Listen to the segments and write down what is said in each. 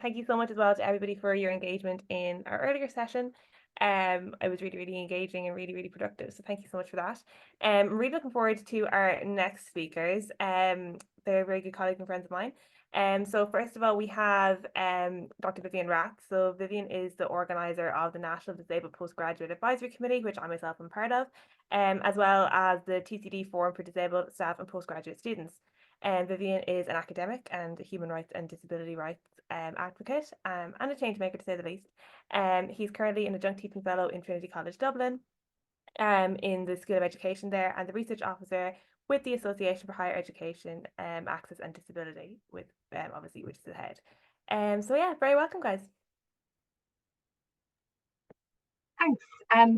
thank you so much as well to everybody for your engagement in our earlier session. It was really, really engaging and really, really productive. So thank you so much for that. I'm really looking forward to our next speakers. They're very good colleagues and friends of mine. So first of all, we have Dr. Vivian Rath. So Vivian is the organizer of the National Disabled Postgraduate Advisory Committee, which I myself am part of, as well as the TCD Forum for Disabled Staff and Postgraduate Students. Vivian is an academic and a human rights and disability rights advocate and a change maker, to say the least. He's currently an adjunct teaching fellow in Trinity College Dublin in the School of Education there, and the research officer with the Association for Higher Education, Access and Disability, with obviously which is the head. So yeah, very welcome, guys. Thanks.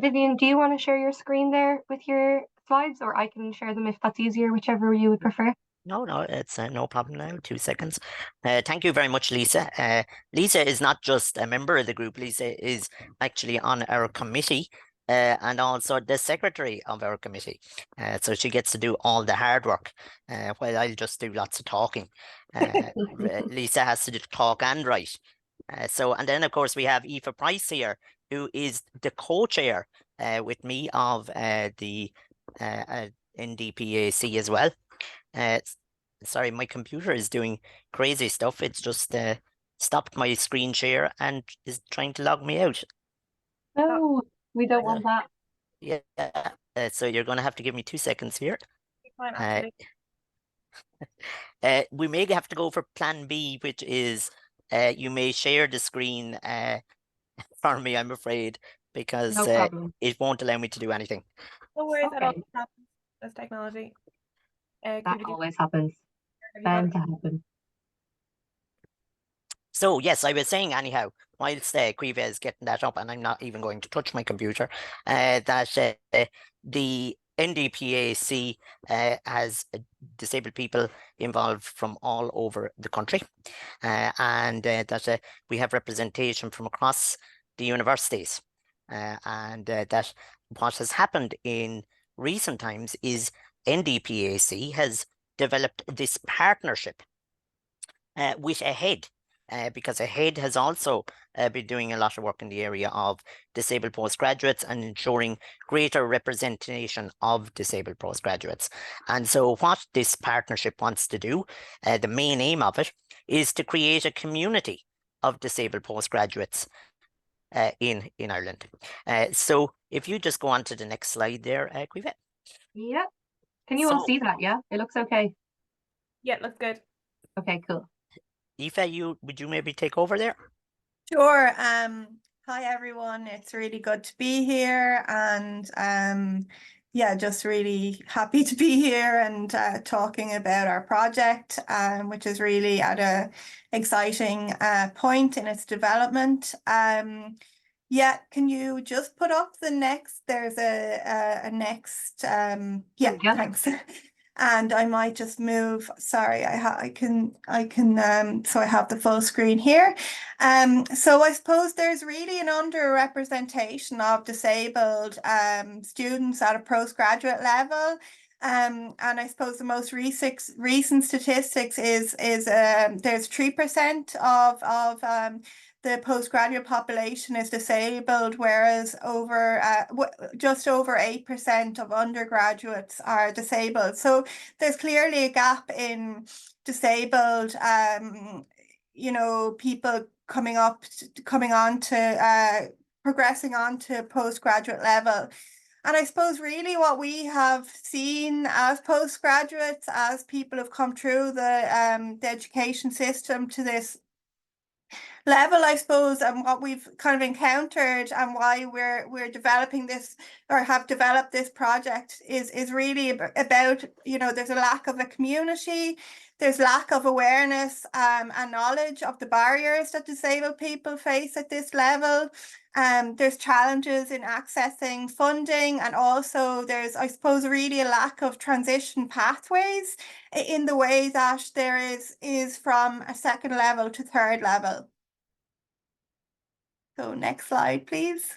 Vivian, do you want to share your screen there with your slides, or I can share them if that's easier, whichever you would prefer? No, it's no problem now. 2 seconds. Thank you very much, Lisa. Lisa is not just a member of the group. Lisa is actually on our committee and also the secretary of our committee. So she gets to do all the hard work while I'll just do lots of talking. Lisa has to talk and write. And then, of course, we have Aoife Price here, who is the co-chair with me of the NDPAC as well. Sorry, my computer is doing crazy stuff. It's just stopped my screen share and is trying to log me out. No, we don't want that. Yeah, so you're going to have to give me 2 seconds here. Fine, we may have to go for plan B, which is you may share the screen for me, I'm afraid, because No problem. it won't allow me to do anything. No worries at all. Okay. That's technology. That always happens. Bound to happen. So yes, I was saying anyhow, whilst Quiva is getting that up, and I'm not even going to touch my computer, that the NDPAC has disabled people involved from all over the country, and that we have representation from across the universities, and that what has happened in recent times is NDPAC has developed this partnership with AHEAD, because AHEAD has also been doing a lot of work in the area of disabled postgraduates and ensuring greater representation of disabled postgraduates. And so what this partnership wants to do, the main aim of it, is to create a community of disabled postgraduates in Ireland. So if you just go on to the next slide there, Quiva. Yeah. Can you all see that? Yeah, it looks okay. Yeah, looks good. Okay, cool. Aoife, would you maybe take over there? Sure. Hi everyone. It's really good to be here, and yeah, just really happy to be here and talking about our project, which is really at a exciting point in its development. Yeah, can you just put up the next? There's a next. Yeah, thanks. And I might just move. Sorry, I can so I have the full screen here. So I suppose there's really an underrepresentation of disabled students at a postgraduate level. And I suppose the most recent statistics is there's 3% of the postgraduate population is disabled, whereas just over 8% of undergraduates are disabled. So there's clearly a gap in disabled, people progressing on to postgraduate level. And I suppose really what we have seen as postgraduates, as people have come through the education system to this level, I suppose, and what we've kind of encountered and why we're developing this or have developed this project is really about, there's a lack of a community, there's lack of awareness and knowledge of the barriers that disabled people face at this level. There's challenges in accessing funding, and also there's, I suppose, really a lack of transition pathways in the way that there is from a second level to third level. So next slide, please.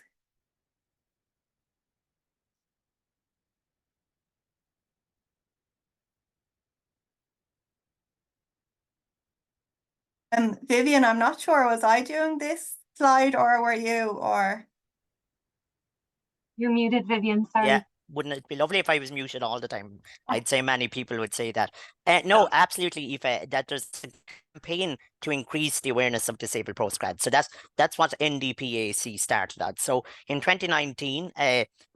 Vivian, I'm not sure, was I doing this slide or were you, or? You're muted, Vivian, Yeah, sorry. wouldn't it be lovely if I was muted all the time? I'd say many people would say that. No, No. absolutely, Aoife, that there's a campaign to increase the awareness of disabled postgrads. So that's what NDPAC started at. So in 2019,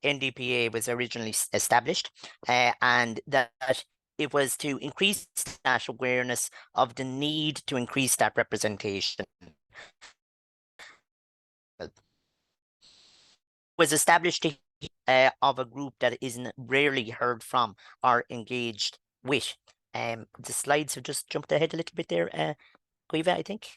NDPA was originally established, and that it was to increase that awareness of the need to increase that representation. It was established of a group that isn't rarely heard from or engaged with. The slides have just jumped ahead a little bit there, Guiva, I think.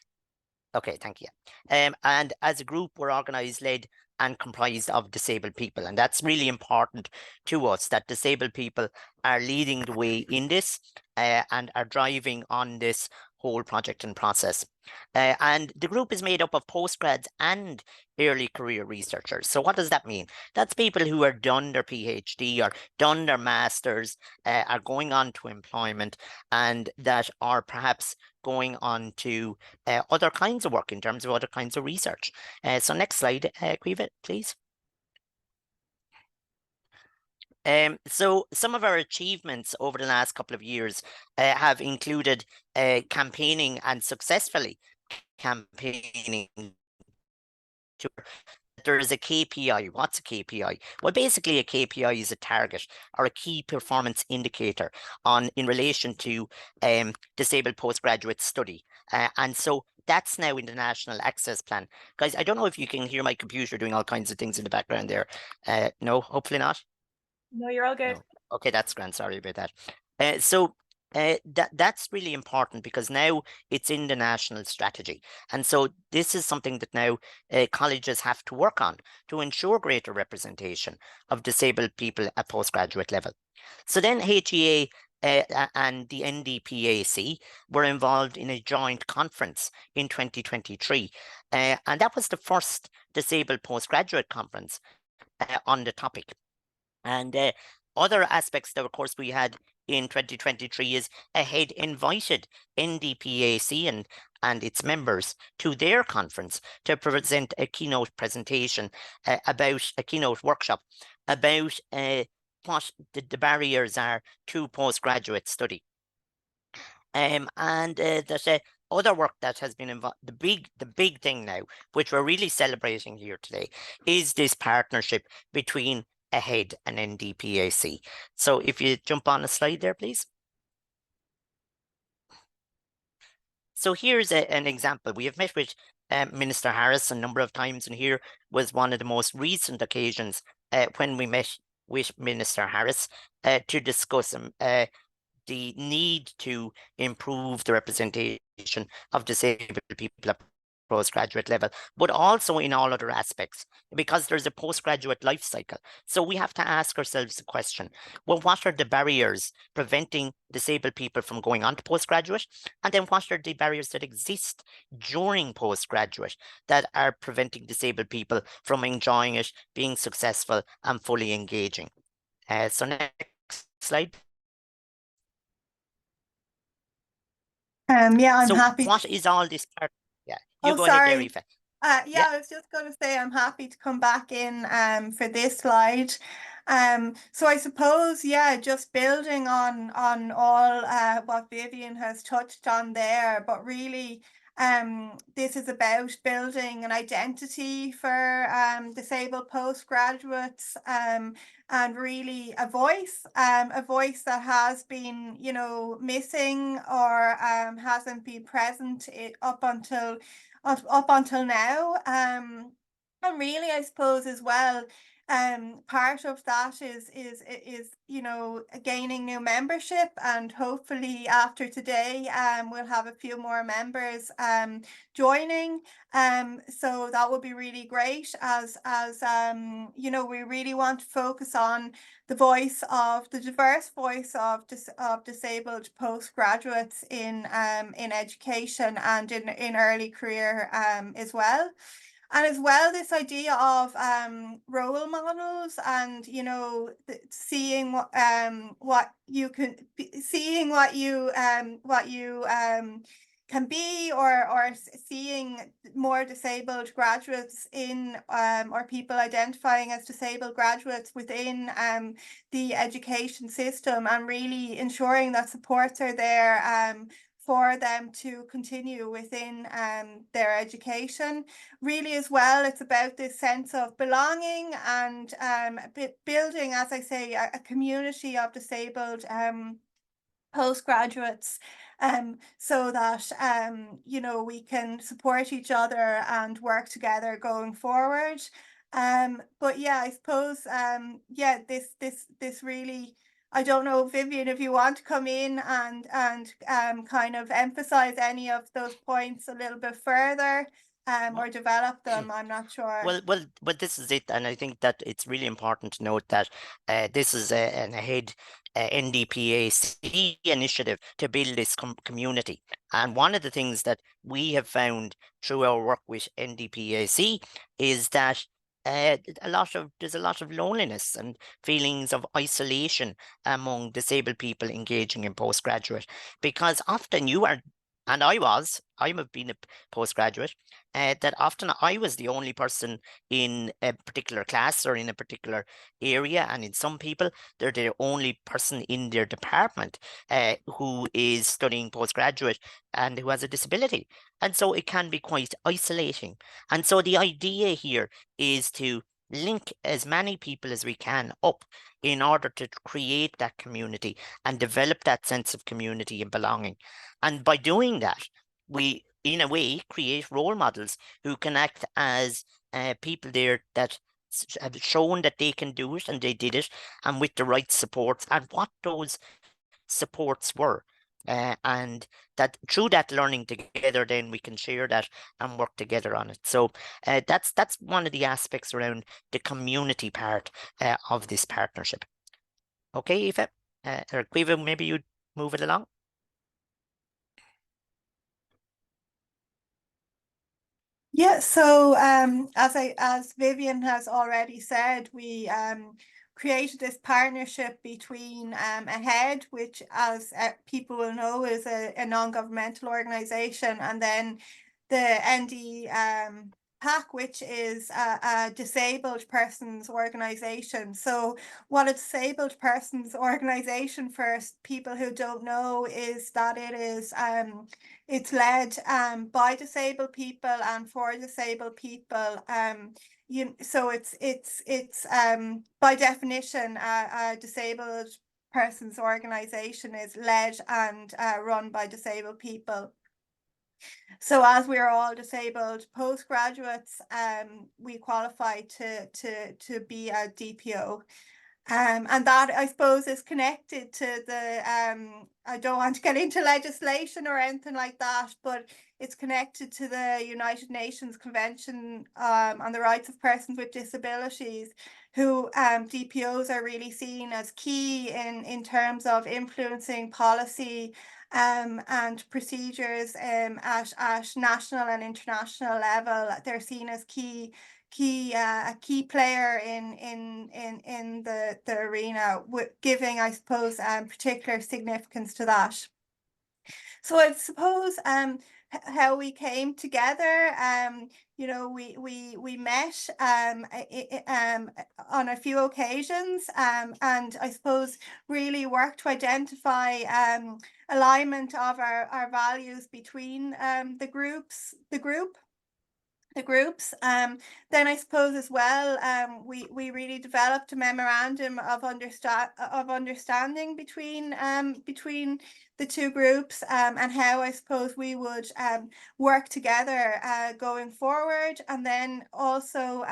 Okay, thank you. And as a group, we're organised, led and comprised of disabled people. And that's really important to us, that disabled people are leading the way in this and are driving on this whole project and process. And the group is made up of postgrads and early career researchers. So what does that mean? That's people who are done their PhD or done their masters, are going on to employment, and that are perhaps going on to other kinds of work in terms of other kinds of research. So next slide, Caoimhe, please. So some of our achievements over the last couple of years have included campaigning and successfully campaigning to there is a KPI. What's a KPI? Well, basically a KPI is a target or a key performance indicator in relation to disabled postgraduate study. And so that's now in the National Access Plan. Guys, I don't know if you can hear my computer doing all kinds of things in the background there. No, hopefully not. No, you're all good. No. Okay, that's grand. Sorry about that. So that's really important because now it's in the national strategy. And so this is something that now colleges have to work on to ensure greater representation of disabled people at postgraduate level. So then HEA and the NDPAC were involved in a joint conference in 2023. And that was the first disabled postgraduate conference on the topic. And other aspects that, of course, we had in 2023 is HED invited NDPAC and its members to their conference to present a keynote presentation about a keynote workshop about what the barriers are to postgraduate study. And there's other work that has been involved. The big thing now, which we're really celebrating here today, is this partnership between HED and NDPAC. So if you jump on a slide there, please. So here's an example. We have met with Minister Harris a number of times, and here was one of the most recent occasions when we met with Minister Harris to discuss the need to improve the representation of disabled people at postgraduate level, but also in all other aspects, because there's a postgraduate life cycle. So we have to ask ourselves the question, well, what are the barriers preventing disabled people from going on to postgraduate? And then what are the barriers that exist during postgraduate that are preventing disabled people from enjoying it, being successful and fully engaging? So next slide. Yeah, I'm So happy. what is all this part? Yeah, you Oh, go ahead there, sorry. Aoife. Yeah, Yeah. I was just going to say I'm happy to come back in for this slide. So I suppose, yeah, just building on all what Vivian has touched on there, but really this is about building an identity for disabled postgraduates and really a voice that has been, you know, missing or hasn't been present up until now. And really, I suppose as well, part of that is you know, gaining new membership, and hopefully after today we'll have a few more members joining. So that would be really great, as you know, we really want to focus on the voice of the diverse voice of disabled postgraduates in education and in early career as well. And as well, this idea of role models, and you know, seeing what you can seeing what you can be, or seeing more disabled graduates in or people identifying as disabled graduates within the education system, and really ensuring that supports are there for them to continue within their education. Really as well, it's about this sense of belonging and building, as I say, a community of disabled postgraduates, so that you know, we can support each other and work together going forward. But yeah, I suppose yeah, this really, I don't know, Vivian, if you want to come in and kind of emphasize any of those points a little bit further, or develop them. I'm not sure. Well, this is it, and I think that it's really important to note that this is an ahead NDPAC initiative to build this community. And one of the things that we have found through our work with NDPAC is that there's a lot of loneliness and feelings of isolation among disabled people engaging in postgraduate, because often you are, and I've been a postgraduate, that often I was the only person in a particular class or in a particular area, and in some people they're the only person in their department who is studying postgraduate and who has a disability, and so it can be quite isolating. And so the idea here is to link as many people as we can up in order to create that community and develop that sense of community and belonging. And by doing that, we, in a way, create role models who can act as people there that have shown that they can do it and they did it, and with the right supports and what those supports were. And that through that learning together, then we can share that and work together on it. So that's one of the aspects around the community part of this partnership. Okay, Aoife, or Quiva, maybe you'd move it along. Yeah, so as Vivian has already said, we created this partnership between AHEAD, which, as people will know, is a non-governmental organization, and then the NDPAC, which is a disabled persons organization. So what a disabled persons organization, for people who don't know, is that it is it's led by disabled people and for disabled people. So it's by definition a disabled persons organization is led and run by disabled people. So as we are all disabled postgraduates, we qualify to be a DPO. And that, I suppose, is connected to the, I don't want to get into legislation or anything like that, but it's connected to the United Nations Convention on the Rights of Persons with Disabilities, who DPOs are really seen as key in terms of influencing policy and procedures at national and international level. They're seen as a key player in the arena, giving, I suppose, particular significance to that. So I suppose how we came together, you know, we met on a few occasions, and I suppose really worked to identify alignment of our values between the groups. Then I suppose as well, we really developed a memorandum of understanding between the two groups, and how I suppose we would work together going forward. And then also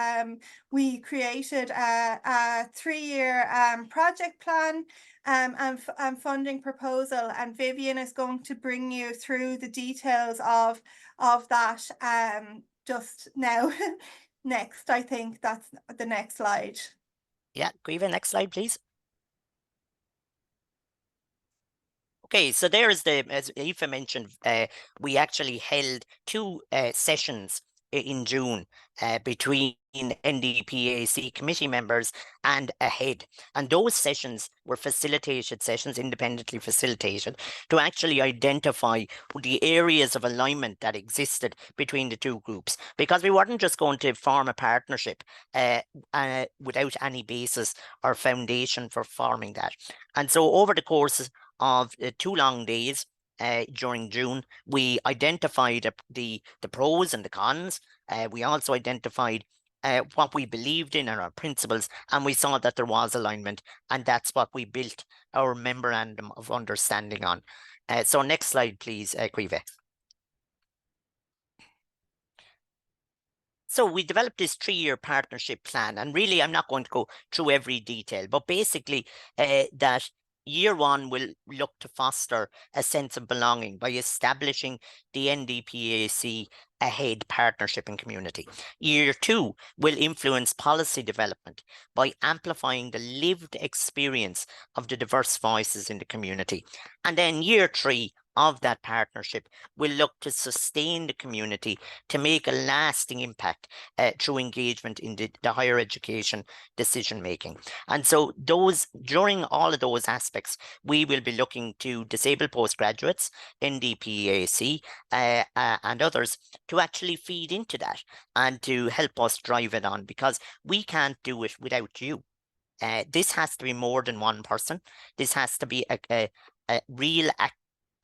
we created a 3-year project plan and funding proposal, and Vivian is going to bring you through the details of that just now. Next, I think that's the next slide. Yeah, Quiva, next slide, please. Okay, so there's as Aoife mentioned, we actually held 2 sessions in June between NDPAC committee members and AHEAD. And those sessions were facilitated sessions, independently facilitated, to actually identify the areas of alignment that existed between the two groups. Because we weren't just going to form a partnership without any basis or foundation for forming that. And so over the course of 2 long days, during June, we identified the pros and the cons. We also identified what we believed in and our principles, and we saw that there was alignment, and that's what we built our memorandum of understanding on. So next slide, please, Caoimhe. So we developed this 3-year partnership plan, and really I'm not going to go through every detail, but basically that year 1 will look to foster a sense of belonging by establishing the NDPAC AHEAD partnership and community. Year 2 will influence policy development by amplifying the lived experience of the diverse voices in the community. And then year 3 of that partnership will look to sustain the community to make a lasting impact through engagement in the higher education decision making. And so during all of those aspects, we will be looking to disabled postgraduates, NDPAC and others to actually feed into that and to help us drive it on, because we can't do it without you. This has to be more than one person. This has to be a real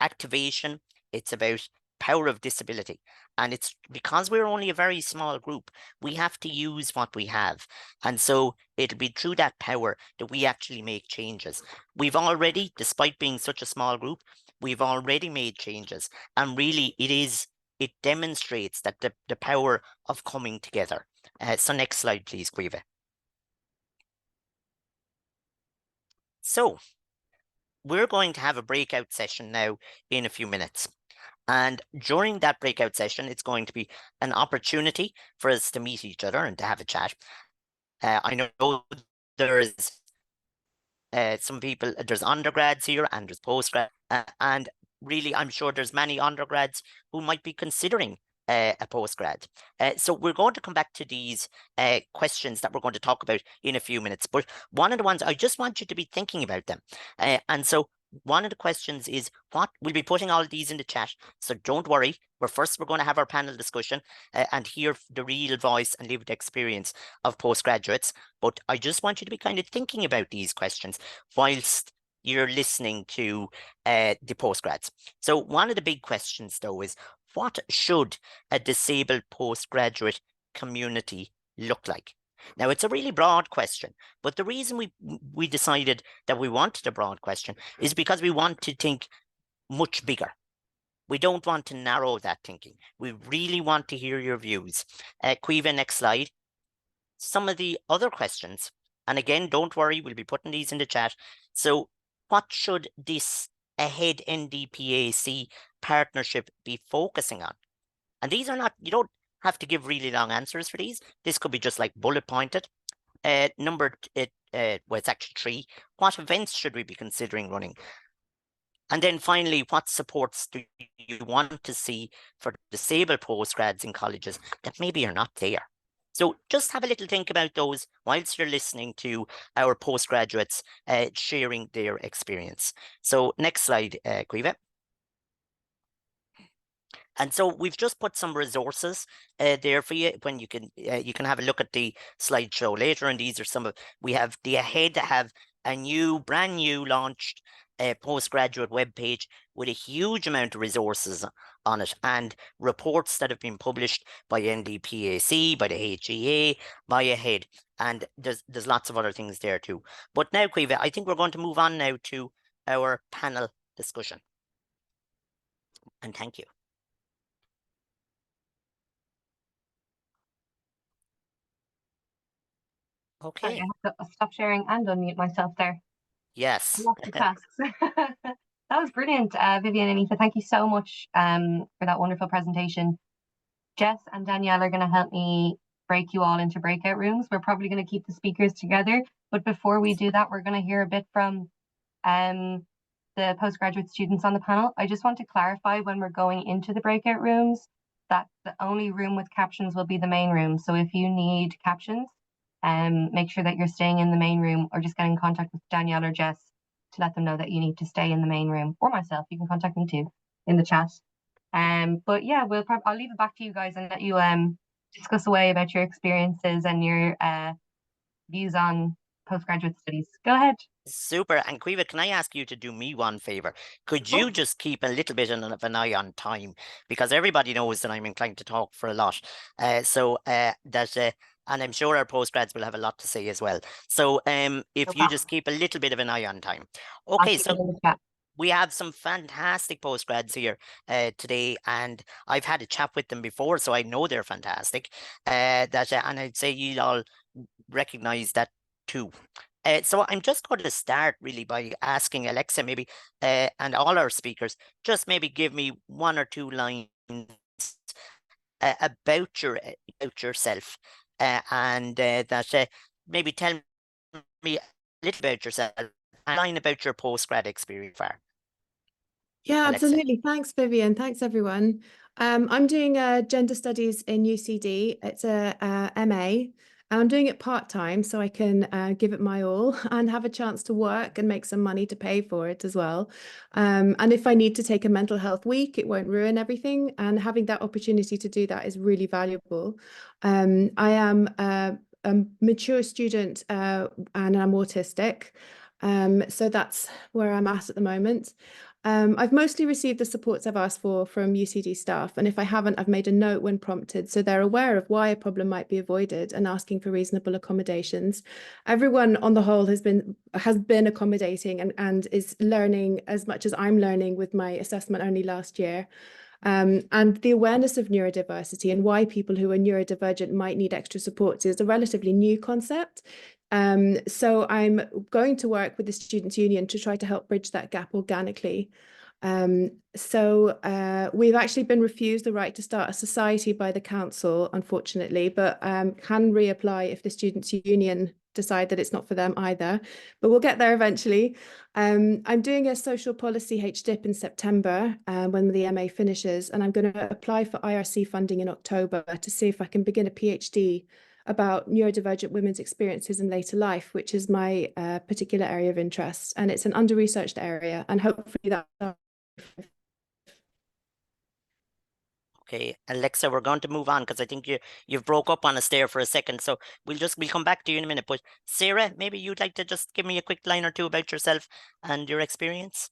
activation. It's about power of disability, and it's because we're only a very small group, we have to use what we have, and so it'll be through that power that we actually make changes. We've already, despite being such a small group, we've already made changes, and really it demonstrates that the power of coming together. So next slide, please, Caoimhe. So we're going to have a breakout session now in a few minutes. And during that breakout session, it's going to be an opportunity for us to meet each other and to have a chat. I know there's some people, there's undergrads here and there's postgrads, and really I'm sure there's many undergrads who might be considering a postgrad. So we're going to come back to these questions that we're going to talk about in a few minutes, but one of the ones I just want you to be thinking about them. And so one of the questions is, what we'll be putting all of these in the chat, so don't worry. We're going to have our panel discussion and hear the real voice and lived experience of postgraduates, but I just want you to be kind of thinking about these questions whilst you're listening to the postgrads. So one of the big questions though is, what should a disabled postgraduate community look like? Now, it's a really broad question, but the reason we decided that we wanted a broad question is because we want to think much bigger. We don't want to narrow that thinking. We really want to hear your views. Caoimhe, next slide. Some of the other questions, and again, don't worry, we'll be putting these in the chat. So what should this AHEAD NDPAC partnership be focusing on? And these are not, you don't have to give really long answers for these. This could be just like bullet pointed. Well, it's actually 3. What events should we be considering running? And then finally, what supports do you want to see for disabled postgrads in colleges that maybe are not there? So just have a little think about those whilst you're listening to our postgraduates sharing their experience. So next slide, Caoimhe. And so we've just put some resources there for you when you can have a look at the slideshow later. And these are some of, we have the AHEAD have a brand new launched postgraduate webpage with a huge amount of resources on it and reports that have been published by NDPAC, by the HEA, by AHEAD, and there's lots of other things there too. But now, Caoimhe, I think we're going to move on now to our panel discussion. And thank you. Okay. Sorry, I have to stop sharing and unmute myself there. Yes. Tasks. That was brilliant, Vivian and Aoife. Thank you so much for that wonderful presentation. Jess and Danielle are going to help me break you all into breakout rooms. We're probably going to keep the speakers together, but before we do that, we're going to hear a bit from the postgraduate students on the panel. I just want to clarify, when we're going into the breakout rooms, that the only room with captions will be the main room. So if you need captions, make sure that you're staying in the main room, or just get in contact with Danielle or Jess to let them know that you need to stay in the main room, or myself. You can contact me too in the chat. But yeah, I'll leave it back to you guys and let you discuss away about your experiences and your views on postgraduate studies. Go ahead. Super. And Quiva, can I ask you to do me one favor? Could you just keep a little bit of an eye on time? Because everybody knows that I'm inclined to talk for a lot. And I'm sure our postgrads will have a lot to say as well. So if you just keep a little bit of an eye on time. Okay, so we have some fantastic postgrads here today, and I've had a chat with them before, so I know they're fantastic. And I'd say you all recognize that too. So I'm just going to start really by asking Alexa maybe, and all our speakers, just maybe give me 1 or 2 lines about yourself, and that maybe tell me a little about yourself, and a line about your postgrad experience. Yeah, Alexa. absolutely. Thanks, Vivian. Thanks, everyone. I'm doing gender studies in UCD. It's a MA. And I'm doing it part-time so I can give it my all and have a chance to work and make some money to pay for it as well. And if I need to take a mental health week, it won't ruin everything. And having that opportunity to do that is really valuable. I am a mature student and I'm autistic. So that's where I'm at the moment. I've mostly received the supports I've asked for from UCD staff, and if I haven't, I've made a note when prompted, so they're aware of why a problem might be avoided and asking for reasonable accommodations. Everyone on the whole has been accommodating and is learning as much as I'm learning with my assessment only last year. And the awareness of neurodiversity and why people who are neurodivergent might need extra supports is a relatively new concept. So I'm going to work with the Students' Union to try to help bridge that gap organically. We've actually been refused the right to start a society by the council, unfortunately, but can reapply if the Students' Union decide that it's not for them either, but we'll get there eventually. I'm doing a social policy HDIP in September when the MA finishes, and I'm going to apply for IRC funding in October to see if I can begin a PhD about neurodivergent women's experiences in later life, which is my particular area of interest. And it's an under-researched area, and hopefully that. Okay, Alexa, we're going to move on because I think you've broke up on us there for a second. So we'll come back to you in a minute. But Sarah, maybe you'd like to just give me a quick line or two about yourself and your experience.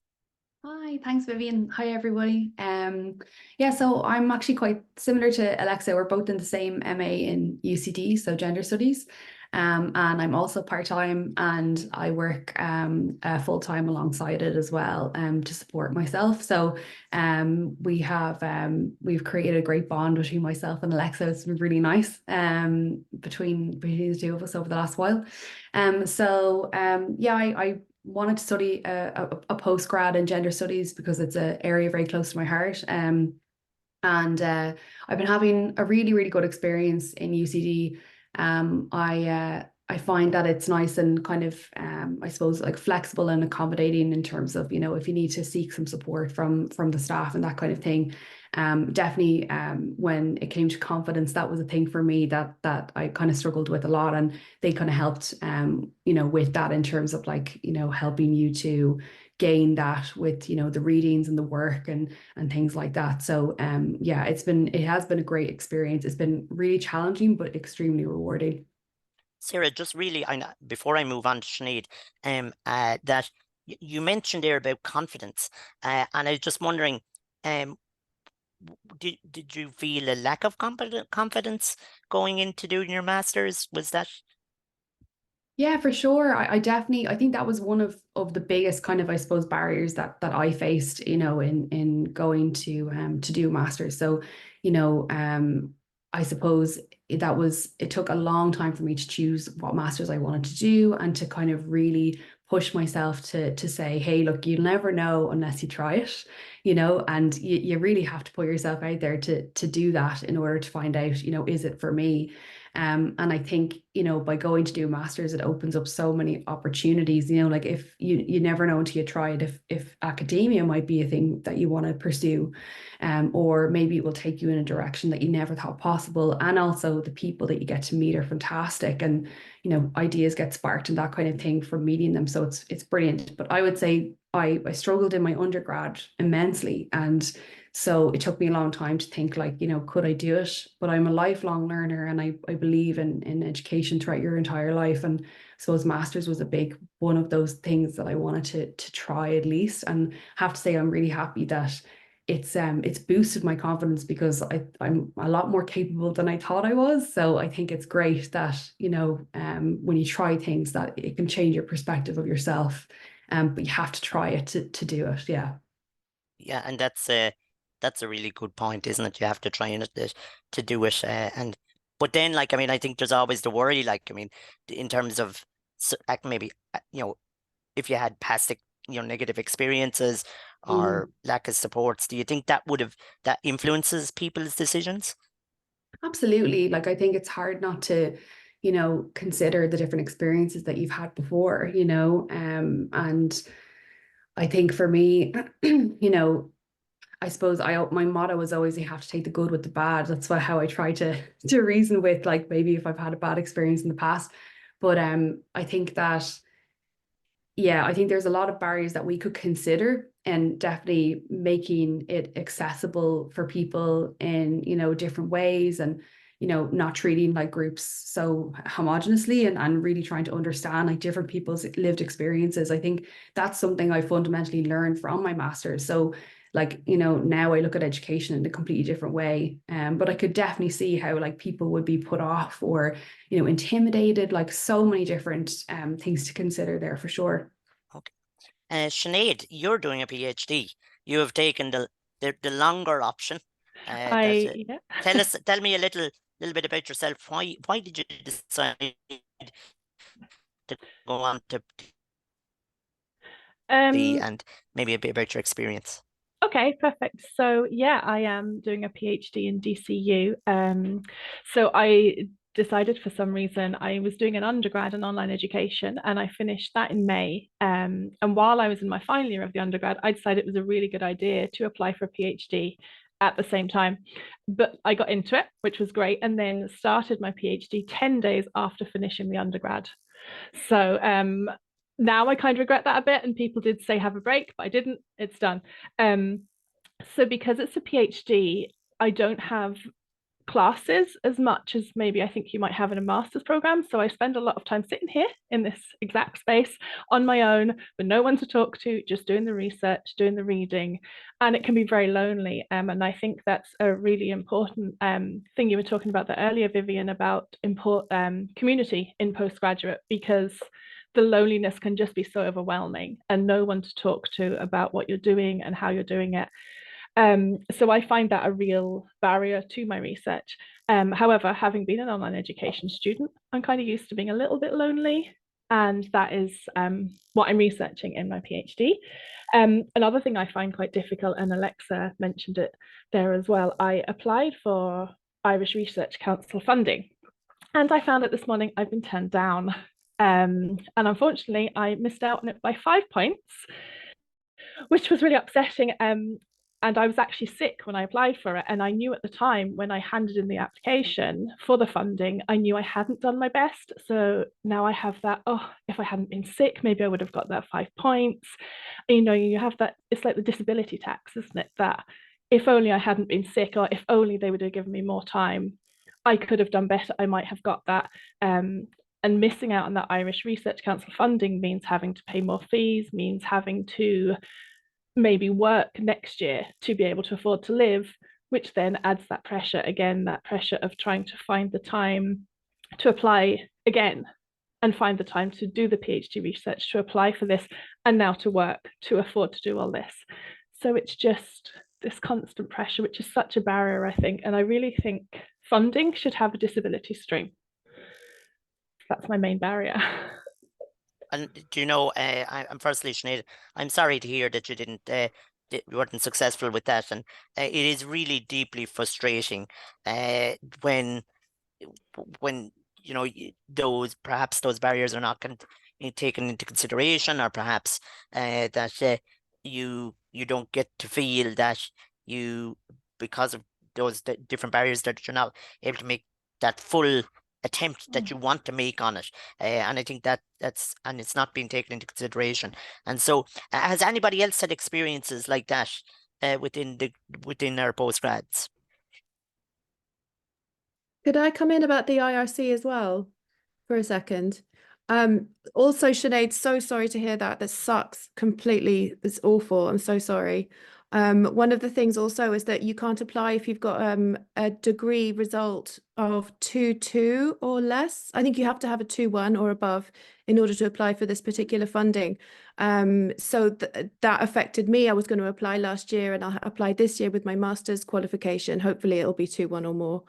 Hi, thanks, Vivian. Hi, everybody. Yeah, so I'm actually quite similar to Alexa. We're both in the same MA in UCD, so gender studies. And I'm also part-time, and I work full-time alongside it as well to support myself. So we've created a great bond between myself and Alexa. It's been really nice between the two of us over the last while. I wanted to study a postgrad in gender studies because it's an area very close to my heart. And I've been having a really, really good experience in UCD. I find that it's nice and kind of, I suppose, like flexible and accommodating in terms of, you know, if you need to seek some support from the staff and that kind of thing. Definitely when it came to confidence, that was a thing for me that I kind of struggled with a lot, and they kind of helped, you know, with that in terms of like, you know, helping you to gain that with, you know, the readings and the work and things like that. So yeah, it has been a great experience. It's been really challenging, but extremely rewarding. Sarah, just really, before I move on to Sinead, that you mentioned there about confidence, and I was just wondering, did you feel a lack of confidence going into doing your masters? Was that? Yeah, for sure. I definitely, I think that was one of the biggest kind of, I suppose, barriers that I faced, you know, in going to do a master's. So, you know, I suppose it took a long time for me to choose what masters I wanted to do, and to kind of really push myself to say, hey, look, you'll never know unless you try it. you know, and you really have to put yourself out there to do that in order to find out, you know, is it for me? And I think, you know, by going to do a master's, it opens up so many opportunities, you know, like if you never know until you try it, if academia might be a thing that you want to pursue, or maybe it will take you in a direction that you never thought possible. And also the people that you get to meet are fantastic, and, you know, ideas get sparked and that kind of thing from meeting them. So it's brilliant. But I would say I struggled in my undergrad immensely, and so it took me a long time to think, like, you know, could I do it? But I'm a lifelong learner, and I believe in education throughout your entire life. And I suppose master's was a big one of those things that I wanted to try at least. And have to say, I'm really happy that it's boosted my confidence, because I'm a lot more capable than I thought I was. So I think it's great that, you know, when you try things, that it can change your perspective of yourself. But you have to try it to do it. Yeah. Yeah, and that's a really good point, isn't it? You have to try it to do it, and but then, like, I mean, I think there's always the worry, like, I mean, in terms of maybe you know, if you had past you know, negative experiences or lack of supports, do you think that that influences people's decisions? Absolutely. Like, I think it's hard not to, you know, consider the different experiences that you've had before, you know, and I think for me, you know, I suppose my motto was always, you have to take the good with the bad. That's how I try to reason with, like, maybe if I've had a bad experience in the past. But I think that, yeah, I think there's a lot of barriers that we could consider, and definitely making it accessible for people in, you know, different ways, and, you know, not treating like groups so homogeneously, and really trying to understand like different people's lived experiences. I think that's something I fundamentally learned from my master's. So, like, you know, now I look at education in a completely different way. But I could definitely see how, like, people would be put off or, you know, intimidated, like so many different things to consider there for sure. Okay. Sinead, you're doing a PhD. You have taken the longer option. Yeah. Tell me a little bit about yourself. Why did you decide to go on to PhD, and maybe a bit about your experience? Okay, perfect. So yeah, I am doing a PhD in DCU. So I decided, for some reason, I was doing an undergrad in online education, and I finished that in May. And while I was in my final year of the undergrad, I decided it was a really good idea to apply for a PhD at the same time. But I got into it, which was great, and then started my PhD 10 days after finishing the undergrad. So now I kind of regret that a bit, and people did say have a break, but I didn't. It's done. So because it's a PhD, I don't have classes as much as maybe I think you might have in a master's program. So I spend a lot of time sitting here in this exact space on my own with no one to talk to, just doing the research, doing the reading, and it can be very lonely. And I think that's a really important thing you were talking about that earlier, Vivian, about community in postgraduate, because the loneliness can just be so overwhelming and no one to talk to about what you're doing and how you're doing it. So I find that a real barrier to my research. However, having been an online education student, I'm kind of used to being a little bit lonely, and that is what I'm researching in my PhD. Another thing I find quite difficult, and Alexa mentioned it there as well, I applied for Irish Research Council funding, and I found out this morning I've been turned down. And unfortunately, I missed out on it by 5 points, which was really upsetting. And I was actually sick when I applied for it. And I knew at the time when I handed in the application for the funding, I knew I hadn't done my best. So now I have that, oh, if I hadn't been sick, maybe I would have got that 5 points. You know, you have that, it's like the disability tax, isn't it? That if only I hadn't been sick, or if only they would have given me more time, I could have done better. I might have got that. And missing out on that Irish Research Council funding means having to pay more fees, means having to maybe work next year to be able to afford to live, which then adds that pressure again, that pressure of trying to find the time to apply again and find the time to do the PhD research, to apply for this, and now to work to afford to do all this. So it's just this constant pressure, which is such a barrier, I think. And I really think funding should have a disability stream. That's my main barrier. And do you know, I'm firstly, Sinead, I'm sorry to hear that you didn't weren't successful with that, and it is really deeply frustrating when you know perhaps those barriers are not taken into consideration, or perhaps that you don't get to feel that because of those different barriers, that you're not able to make that full attempt that you want to make on it, and I think that's and it's not being taken into consideration. And so has anybody else had experiences like that within our postgrads? Could I come in about the IRC as well for a second? Also, Sinead, so sorry to hear that. That sucks completely. It's awful. I'm so sorry. One of the things also is that you can't apply if you've got a degree result of 2.2 or less. I think you have to have a 2.1 or above in order to apply for this particular funding. So that affected me. I was going to apply last year, and I'll apply this year with my master's qualification. Hopefully it'll be 2.1 or more.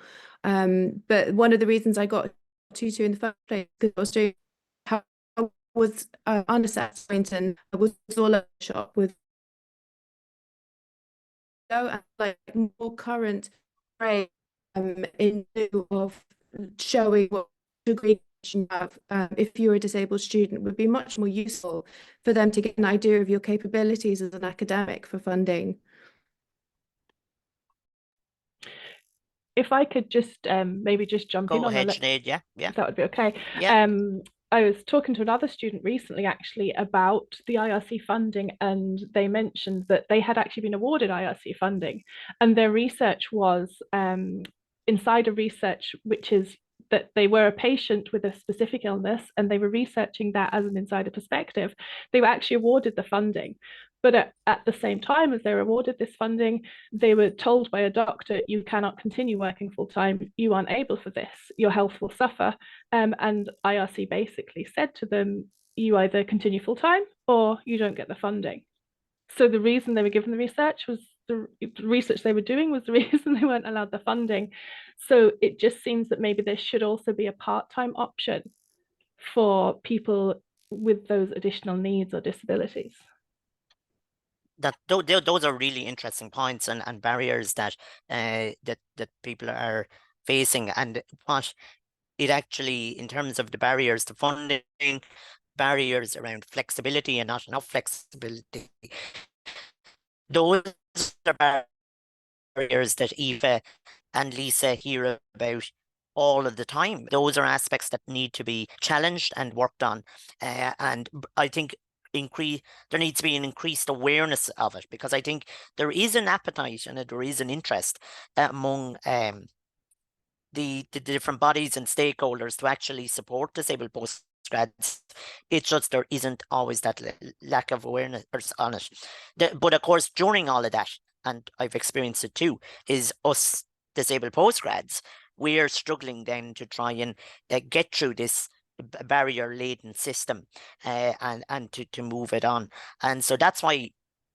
But one of the reasons I got 2.2 in the first place, because I was doing was unassessed, and I was all over the shop with like more current grade in lieu of showing what degree you have. If you're a disabled student, would be much more useful for them to get an idea of your capabilities as an academic for funding. If I could just maybe just jump in Go on ahead, Sinead. Yeah. if that would be okay. Yeah. I was talking to another student recently actually about the IRC funding, and they mentioned that they had actually been awarded IRC funding, and their research was insider research, which is that they were a patient with a specific illness and they were researching that as an insider perspective. They were actually awarded the funding. But at the same time as they were awarded this funding, they were told by a doctor, you cannot continue working full time, you aren't able for this, your health will suffer. And IRC basically said to them, you either continue full time or you don't get the funding. So the reason they were given the research was the research they were doing was the reason they weren't allowed the funding. So it just seems that maybe there should also be a part-time option for people with those additional needs or disabilities. Those are really interesting points and barriers that that people are facing, and what it actually, in terms of the barriers to funding, barriers around flexibility and not enough flexibility, those are barriers that Eva and Lisa hear about all of the time. Those are aspects that need to be challenged and worked on, and I think there needs to be an increased awareness of it, because I think there is an appetite and there is an interest among the different bodies and stakeholders to actually support disabled postgrads. It's just there isn't always that lack of awareness on it. But of course, during all of that, and I've experienced it too, is us disabled postgrads, we're struggling then to try and get through this barrier-laden system and to move it on. And so that's why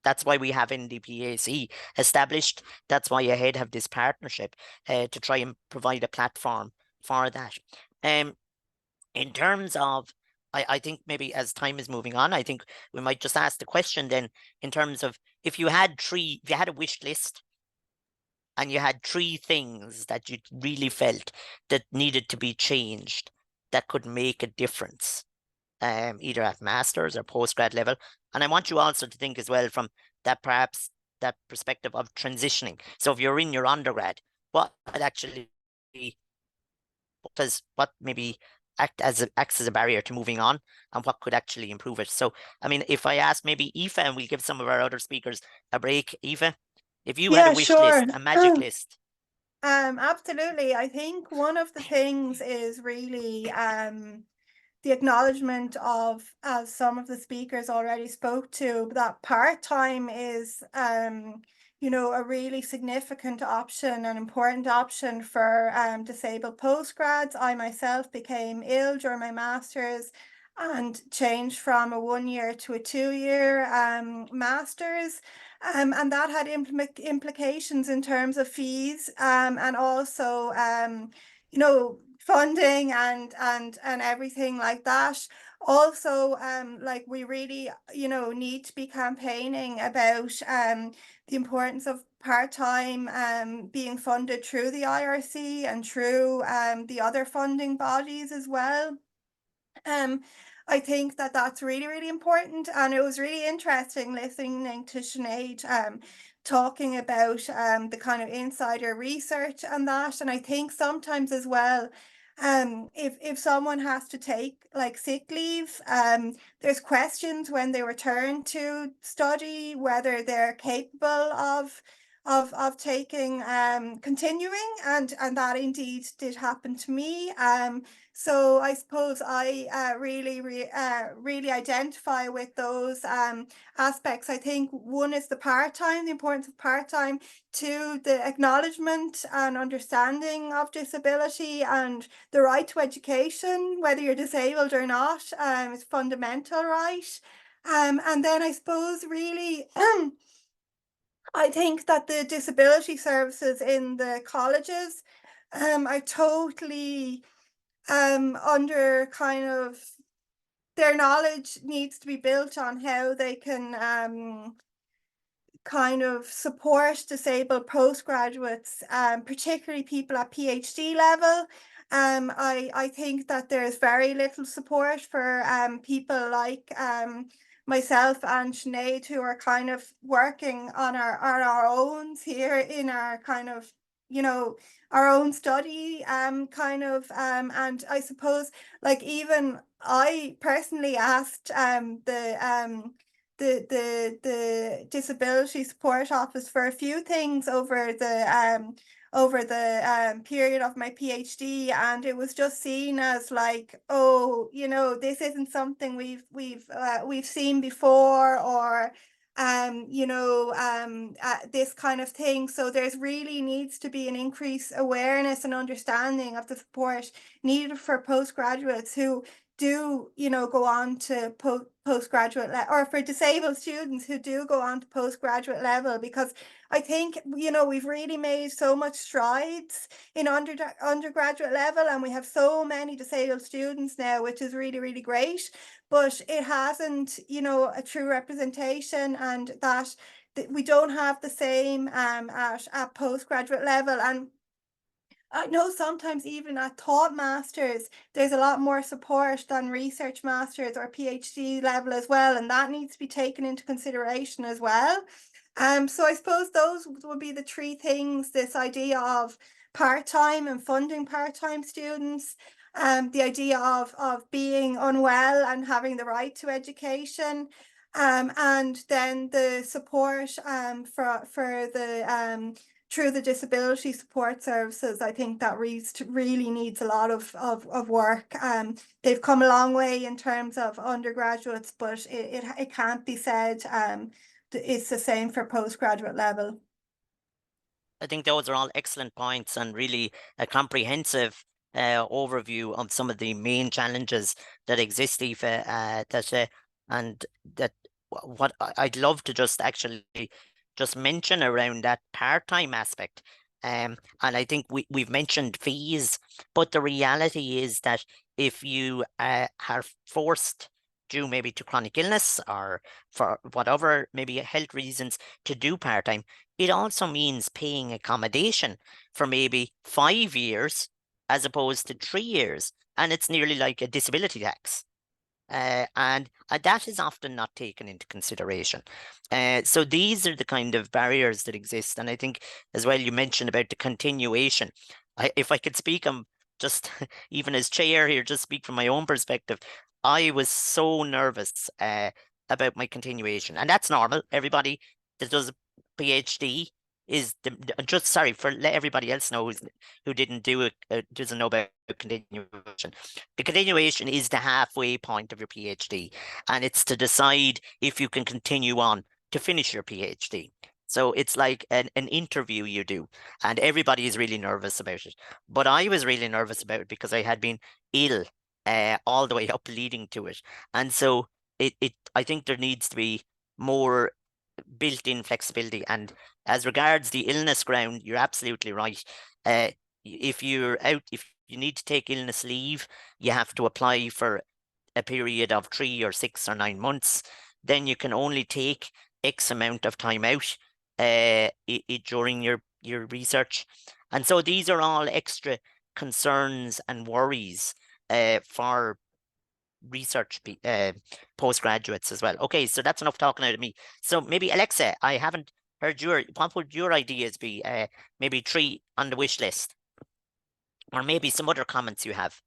we have NDPAC established. That's why AHEAD have this partnership to try and provide a platform for that. In terms of, I think maybe as time is moving on, I think we might just ask the question then, in terms of if you had a wish list and you had 3 things that you really felt that needed to be changed, that could make a difference, either at master's or postgrad level. And I want you also to think as well from that, perhaps that perspective of transitioning. So if you're in your undergrad, what actually what maybe acts as a barrier to moving on, and what could actually improve it? So, I mean, if I ask maybe Aoife, and we'll give some of our other speakers a break. Aoife, if you had a wish list, a magic list. Absolutely. I think one of the things is really the acknowledgement of, as some of the speakers already spoke to, that part-time is you know, a really significant option, an important option for disabled postgrads. I myself became ill during my master's and changed from a 1-year to a 2-year master's. And that had implications in terms of fees and also, you know, funding and everything like that. Also, like we really, need to be campaigning about the importance of part-time being funded through the IRC and through the other funding bodies as well. I think that that's really, really important, and it was really interesting listening to Sinead talking about the kind of insider research and that. And I think sometimes as well, if someone has to take like sick leave, there's questions when they return to study whether they're capable of taking continuing, and that indeed did happen to me. So I suppose I really identify with those aspects. I think one is the part-time, the importance of part-time. Two, the acknowledgement and understanding of disability and the right to education, whether you're disabled or not, is fundamental right. And then I suppose really I think that the disability services in the colleges are totally under kind of, their knowledge needs to be built on how they can kind of support disabled postgraduates, particularly people at PhD level. I think that there's very little support for people like myself and Sinead, who are kind of working on our own here in our kind of, our own study kind of, and I suppose like even I personally asked the disability support office for a few things over the period of my PhD, and it was just seen as like, oh, this isn't something we've seen before, or this kind of thing. So there's really needs to be an increased awareness and understanding of the support needed for postgraduates who do, go on to postgraduate or for disabled students who do go on to postgraduate level, because I think, we've really made so much strides in undergraduate level, and we have so many disabled students now, which is really, really great, but it hasn't, a true representation, and that we don't have the same at postgraduate level. And I know sometimes even at thought masters, there's a lot more support than research masters or PhD level as well, and that needs to be taken into consideration as well. So I suppose those would be the three things: this idea of part-time and funding part-time students, the idea of being unwell and having the right to education, and then the support for the through the disability support services. I think that really needs a lot of work. They've come a long way in terms of undergraduates, but it can't be said it's the same for postgraduate level. I think those are all excellent points and really a comprehensive overview of some of the main challenges that exist, Aoife, and that what I'd love to just actually just mention around that part-time aspect. And I think we've mentioned fees, but the reality is that if you are forced due maybe to chronic illness or for whatever, maybe health reasons, to do part-time, it also means paying accommodation for maybe 5 years as opposed to 3 years. And it's nearly like a disability tax. And that is often not taken into consideration. So these are the kind of barriers that exist. And I think as well, you mentioned about the continuation. If I could speak, just even as chair here, just speak from my own perspective, I was so nervous about my continuation. And that's normal. Everybody that does a PhD is just sorry for let everybody else know who didn't do it, doesn't know about continuation. The continuation is the halfway point of your PhD, and it's to decide if you can continue on to finish your PhD. So it's like an interview you do, and everybody is really nervous about it. But I was really nervous about it because I had been ill all the way up leading to it. And so I think there needs to be more built-in flexibility. And as regards the illness ground, you're absolutely right. If you you need to take illness leave, you have to apply for a period of 3 or 6 or 9 months. Then you can only take X amount of time out during your research. And so these are all extra concerns and worries for research postgraduates as well. Okay, so that's enough talking out of me. So maybe Alexa, I haven't heard what would your ideas be? Maybe 3 on the wish list, or maybe some other comments you have.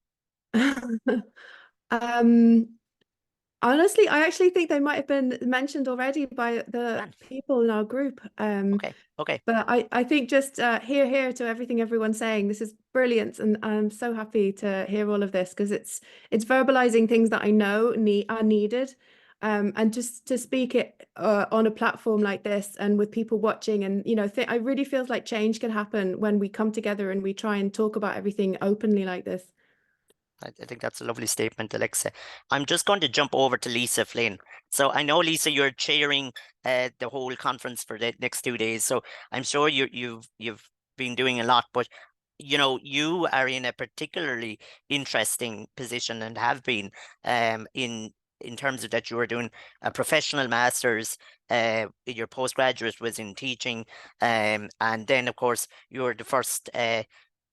Honestly, I actually think they might have been mentioned already by the people in our group. Okay. But I think just hear to everything everyone's saying. This is brilliant, and I'm so happy to hear all of this, because it's verbalizing things that I know are needed, and just to speak it on a platform like this and with people watching, and I really feel like change can happen when we come together and we try and talk about everything openly like this. I think that's a lovely statement, Alexa. I'm just going to jump over to Lisa Flynn. So I know, Lisa, you're chairing the whole conference for the next 2 days. So I'm sure you've been doing a lot, but you are in a particularly interesting position, and have been in terms of that you are doing a professional master's. Your postgraduate was in teaching, and then of course you're the first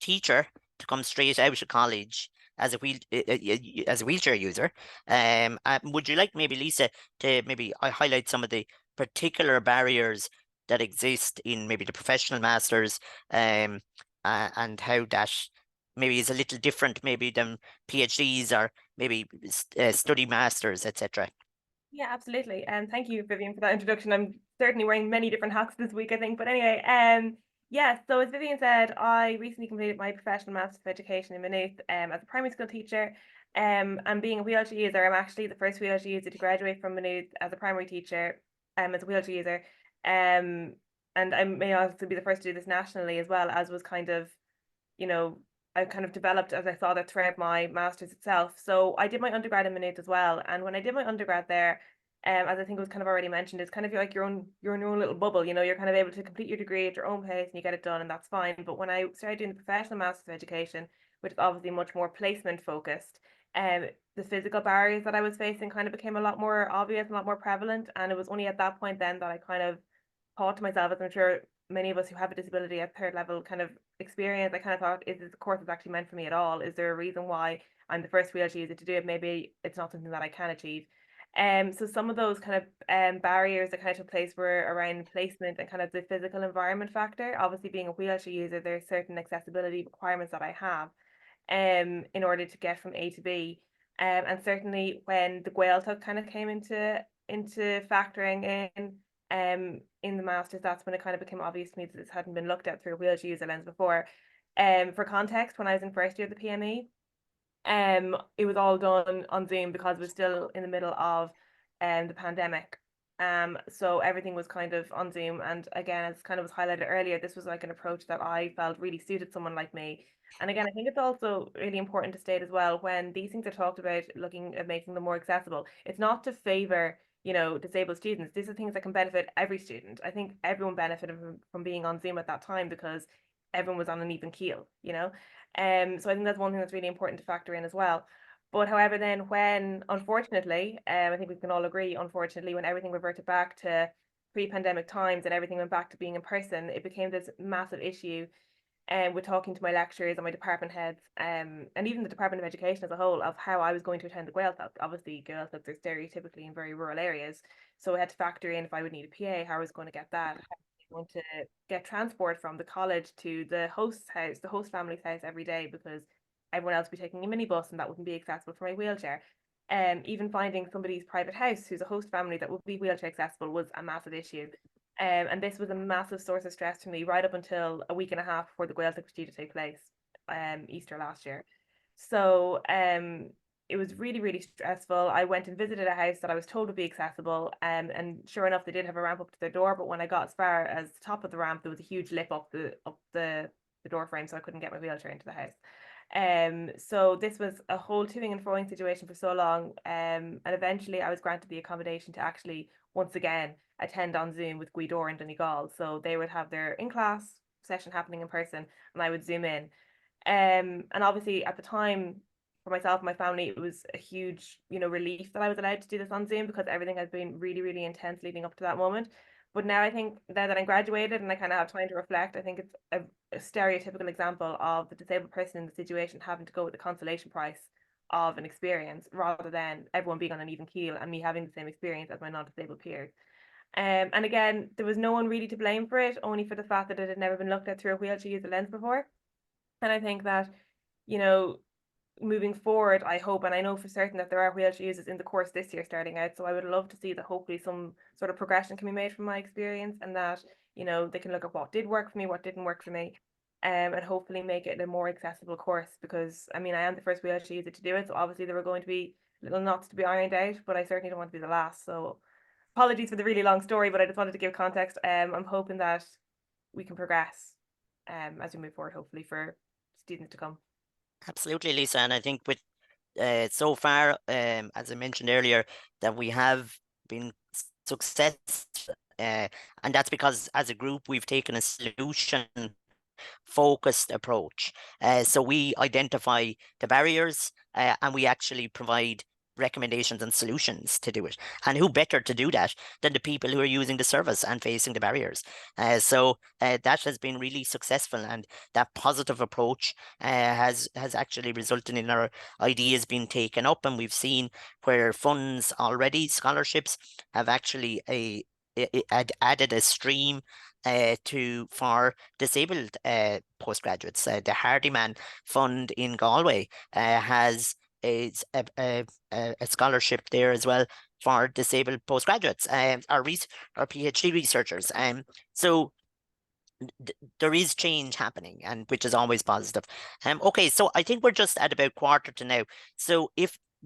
teacher to come straight out of college as a wheelchair user. Would you like maybe, Lisa, to maybe highlight some of the particular barriers that exist in maybe the professional masters, and how that maybe is a little different maybe than PhDs or maybe study masters, etc. Yeah, absolutely. And thank you, Vivian, for that introduction. I'm certainly wearing many different hats this week, I think. But anyway, yeah, so as Vivian said, I recently completed my professional Master's of Education in Maynooth as a primary school teacher. And being a wheelchair user, I'm actually the first wheelchair user to graduate from Maynooth as a primary teacher, as a wheelchair user. And I may also be the first to do this nationally as well, as was kind of, I kind of developed as I saw that throughout my master's itself. So I did my undergrad in Maynooth as well. And when I did my undergrad there, as I think it was kind of already mentioned, it's kind of like you're in your own little bubble, you're kind of able to complete your degree at your own pace and you get it done, and that's fine. But when I started doing the professional Master's of Education, which is obviously much more placement focused, the physical barriers that I was facing kind of became a lot more obvious and a lot more prevalent. And it was only at that point then that I kind of thought to myself, as I'm sure many of us who have a disability at third level kind of experience, I kind of thought, is this a course that's actually meant for me at all? Is there a reason why I'm the first wheelchair user to do it? Maybe it's not something that I can achieve. So some of those kind of barriers that kind of took place were around placement and kind of the physical environment factor. Obviously, being a wheelchair user, there are certain accessibility requirements that I have in order to get from A to B. And certainly when the Gaeltacht kind of came into factoring in the masters, that's when it kind of became obvious to me that this hadn't been looked at through a wheelchair user lens before. For context, when I was in first year of the PME, it was all done on Zoom because it was still in the middle of the pandemic. So everything was kind of on Zoom. And again, as kind of was highlighted earlier, this was like an approach that I felt really suited someone like me. And again, I think it's also really important to state as well, when these things are talked about, looking at making them more accessible, it's not to favor, disabled students. These are things that can benefit every student. I think everyone benefited from being on Zoom at that time because everyone was on an even keel, so I think that's one thing that's really important to factor in as well. But however, then when, unfortunately, I think we can all agree, unfortunately, when everything reverted back to pre-pandemic times and everything went back to being in person, it became this massive issue with talking to my lecturers and my department heads, and even the Department of Education as a whole, of how I was going to attend the Gaeltacht. Obviously, Gaeltachts are stereotypically in very rural areas, so I had to factor in if I would need a PA, how I was going to get that, how I was going to get transport from the college to the host's house, the host family's house every day, because everyone else would be taking a minibus and that wouldn't be accessible for my wheelchair. Even finding somebody's private house who's a host family that would be wheelchair accessible was a massive issue. And this was a massive source of stress for me right up until a week and a half before the Gaeltacht was due to take place, Easter last year. So it was really, really stressful. I went and visited a house that I was told would be accessible, and sure enough, they did have a ramp up to their door. But when I got as far as the top of the ramp, there was a huge lip up the door frame, so I couldn't get my wheelchair into the house. So this was a whole toing and froing situation for so long. And eventually I was granted the accommodation to actually once again attend on Zoom with Guidor and Donegal. So they would have their in-class session happening in person and I would Zoom in. And obviously at the time, for myself and my family, it was a huge, relief that I was allowed to do this on Zoom, because everything has been really, really intense leading up to that moment. But now I think, now that I'm graduated and I kind of have time to reflect, I think it's a stereotypical example of the disabled person in the situation having to go with the consolation prize of an experience, rather than everyone being on an even keel and me having the same experience as my non-disabled peers. And again, there was no one really to blame for it, only for the fact that it had never been looked at through a wheelchair user lens before. And I think that, moving forward, I hope, and I know for certain that there are wheelchair users in the course this year starting out, so I would love to see that hopefully some sort of progression can be made from my experience, and that, they can look at what did work for me, what didn't work for me, and hopefully make it a more accessible course, because I mean, I am the first wheelchair user to do it, so obviously there are going to be little knots to be ironed out, but I certainly don't want to be the last. So apologies for the really long story, but I just wanted to give context. I'm hoping that we can progress as we move forward, hopefully, for students to come. Absolutely, Lisa. And I think with so far, as I mentioned earlier, that we have been successful, and that's because as a group we've taken a solution focused approach. So we identify the barriers, and we actually provide recommendations and solutions to do it. And who better to do that than the people who are using the service and facing the barriers? So that has been really successful, and that positive approach has actually resulted in our ideas being taken up, and we've seen where funds already, scholarships, have actually added a stream for disabled postgraduates. The Hardyman Fund in Galway has a scholarship there as well for disabled postgraduates, our PhD researchers. So there is change happening, and which is always positive. Okay, so I think we're just at about 1:15 now. So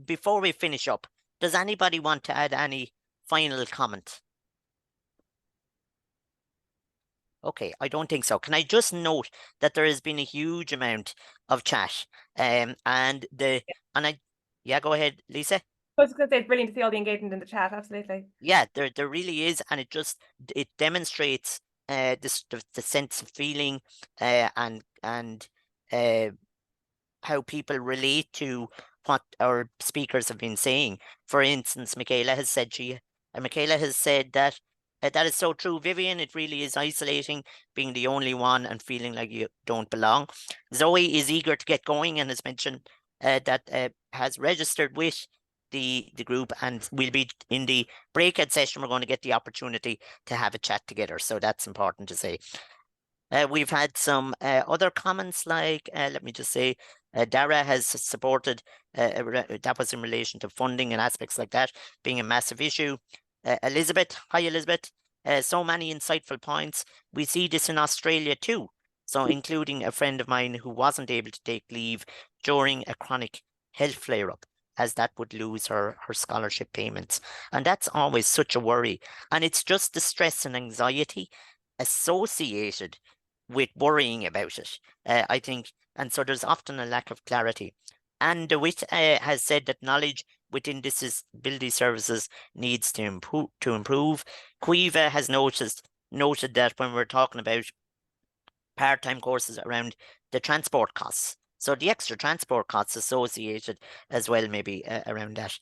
before we finish up, does anybody want to add any final comment? Okay, I don't think so. Can I just note that there has been a huge amount of chat, yeah, go ahead, Lisa. I was going to say, it's brilliant to see all the engagement in the chat. Absolutely. Yeah, there really is, and it demonstrates the sense of feeling, and how people relate to what our speakers have been saying. For instance, Michaela has said that that is so true, Vivian. It really is isolating being the only one and feeling like you don't belong. Zoe is eager to get going and has mentioned that has registered with the group, and we'll be in the breakout session. We're going to get the opportunity to have a chat together, so that's important to say. We've had some other comments, like let me just say, Dara has supported, that was in relation to funding and aspects like that being a massive issue. Elizabeth, hi Elizabeth, so many insightful points. We see this in Australia too, so including a friend of mine who wasn't able to take leave during a chronic health flare-up, as that would lose her scholarship payments. And that's always such a worry. And it's just the stress and anxiety associated with worrying about it, I think. And so there's often a lack of clarity. And DeWitt has said that knowledge within disability services needs to improve. Quiva has noted that when we're talking about part-time courses around the transport costs, so the extra transport costs associated as well, maybe around that.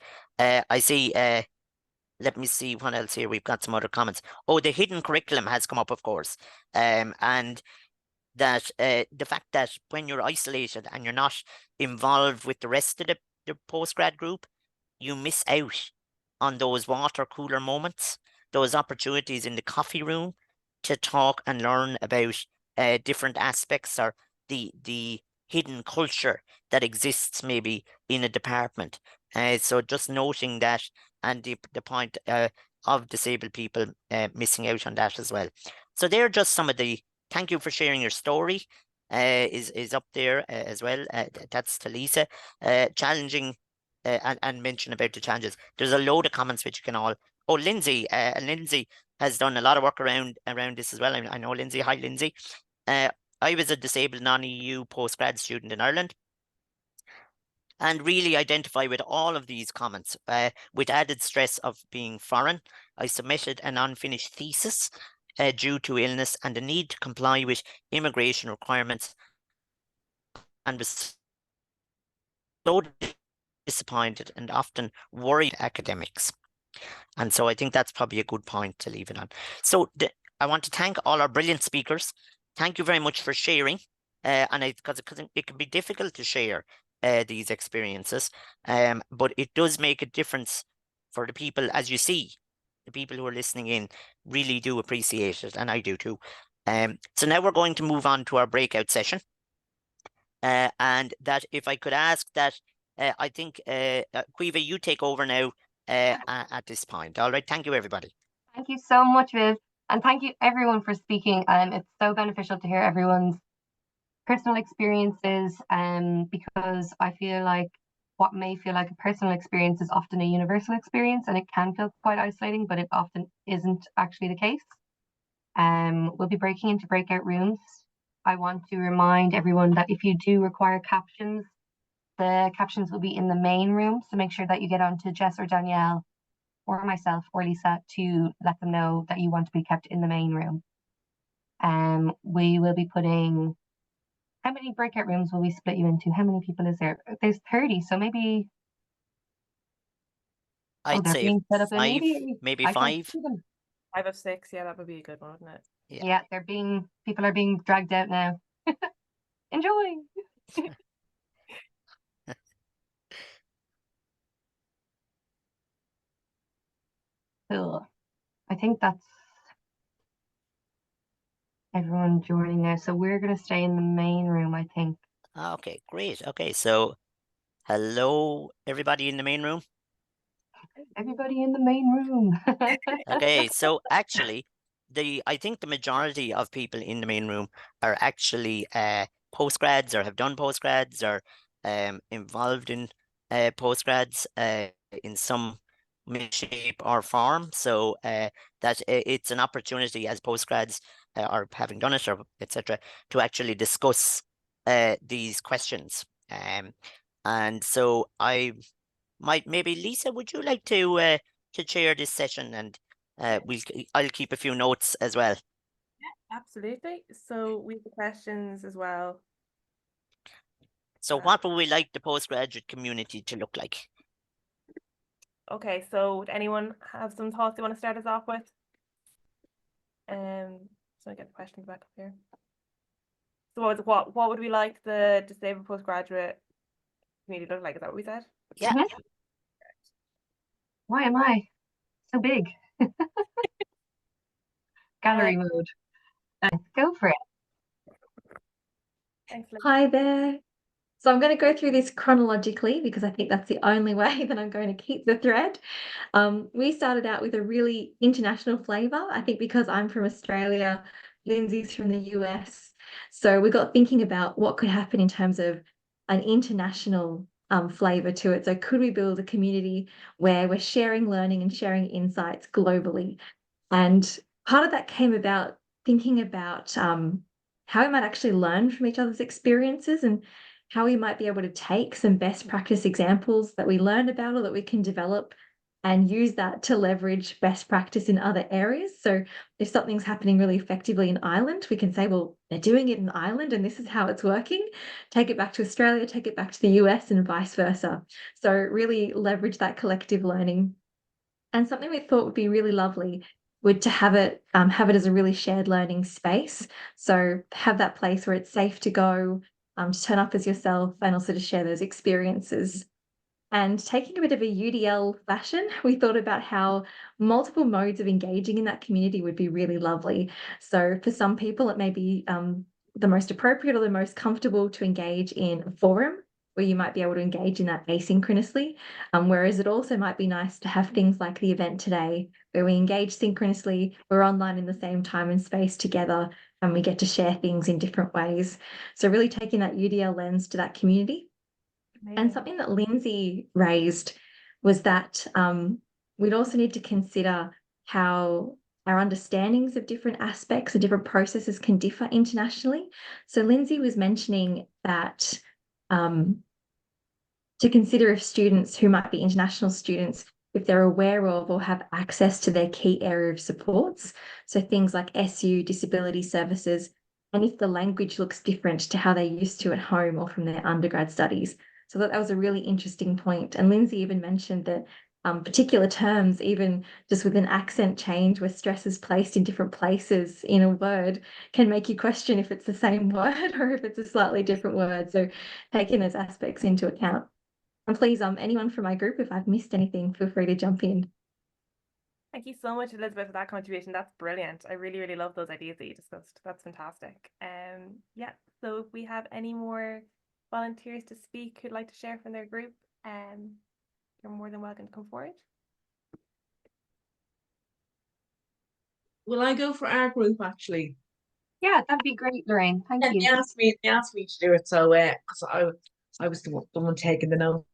I see, let me see what else here. We've got some other comments. Oh, the hidden curriculum has come up, of course. And that the fact that when you're isolated and you're not involved with the rest of the postgrad group, you miss out on those water cooler moments, those opportunities in the coffee room to talk and learn about different aspects, or the hidden culture that exists maybe in a department. So just noting that, and the point of disabled people missing out on that as well. So they're just some of the, thank you for sharing your story, is up there as well. That's to Lisa. Challenging, and mention about the challenges. There's a load of comments which you can all, oh, Lindsay has done a lot of work around this as well. I know Lindsay. Hi, Lindsay. I was a disabled non-EU postgrad student in Ireland, and really identify with all of these comments. With added stress of being foreign, I submitted an unfinished thesis due to illness and the need to comply with immigration requirements. and was so disappointed and often worried academics. And so I think that's probably a good point to leave it on. So I want to thank all our brilliant speakers. Thank you very much for sharing. Because it can be difficult to share these experiences, but it does make a difference for the people, as you see, the people who are listening in really do appreciate it, and I do too. So now we're going to move on to our breakout session. And that if I could ask that, I think, Quiva, you take over now at this point. All right, thank you, everybody. Thank you so much, Viv. And thank you everyone for speaking. It's so beneficial to hear everyone's personal experiences, because I feel like what may feel like a personal experience is often a universal experience, and it can feel quite isolating, but it often isn't actually the case. We'll be breaking into breakout rooms. I want to remind everyone that if you do require captions, the captions will be in the main room. So make sure that you get on to Jess or Danielle or myself or Lisa to let them know that you want to be kept in the main room. We will be putting, how many breakout rooms will we split you into? How many people is there? There's 30, so maybe I'd they're say being set up 5, immediately. maybe I can't 5. see them. 5 of 6, yeah, that would be a good one, wouldn't it? Yeah, people are being dragged out now. Enjoy. Cool. I think that's everyone joining now. So we're going to stay in the main room, I think. Okay, great. Okay, so hello, everybody in the main room. Everybody in the main room. Okay, so actually, I think the majority of people in the main room are actually postgrads or have done postgrads or involved in postgrads in some shape or form. So that it's an opportunity as postgrads or having done it or etc. to actually discuss these questions. And so I might maybe Lisa, would you like to chair this session, and I'll keep a few notes as well. Absolutely. So we have questions as well. So what would we like the postgraduate community to look like? Okay, so would anyone have some thoughts they want to start us off with? So I get the questions back up here. So what would we like the disabled postgraduate community to look like? Is that what we said? Yeah. Mhm. Why am I so big? Gallery mode. Go for it. Thanks, Liz. Hi there. So I'm going to go through this chronologically because I think that's the only way that I'm going to keep the thread. We started out with a really international flavour, I think because I'm from Australia, Lindsay's from the US. So we got thinking about what could happen in terms of an international flavour to it. So could we build a community where we're sharing learning and sharing insights globally? And part of that came about thinking about how we might actually learn from each other's experiences and how we might be able to take some best practice examples that we learned about or that we can develop and use that to leverage best practice in other areas. So if something's happening really effectively in Ireland, we can say, well, they're doing it in Ireland and this is how it's working. Take it back to Australia, take it back to the US and vice versa. So really leverage that collective learning. And something we thought would be really lovely would to have it as a really shared learning space. So have that place where it's safe to go, to turn up as yourself and also to share those experiences. And taking a bit of a UDL fashion, we thought about how multiple modes of engaging in that community would be really lovely. So for some people, it may be the most appropriate or the most comfortable to engage in a forum where you might be able to engage in that asynchronously. Whereas it also might be nice to have things like the event today where we engage synchronously, we're online in the same time and space together, and we get to share things in different ways. So really taking that UDL lens to that community. And something that Lindsay raised was that we'd also need to consider how our understandings of different aspects and different processes can differ internationally. So Lindsay was mentioning that to consider if students who might be international students, if they're aware of or have access to their key area of supports, so things like SU, disability services, and if the language looks different to how they're used to at home or from their undergrad studies. So that was a really interesting point. And Lindsay even mentioned that particular terms, even just with an accent change where stress is placed in different places in a word, can make you question if it's the same word or if it's a slightly different word. So taking those aspects into account. And please, anyone from my group, if I've missed anything, feel free to jump in. Thank you so much, Elizabeth, for that contribution. That's brilliant. I really, really love those ideas that you discussed. That's fantastic. Yeah, so if we have any more volunteers to speak who'd like to share from their group, you're more than welcome to come forward. Will I go for our group actually? Yeah, that'd be great, Lorraine. Thank you. They asked me to do it, so I was the one taking the notes.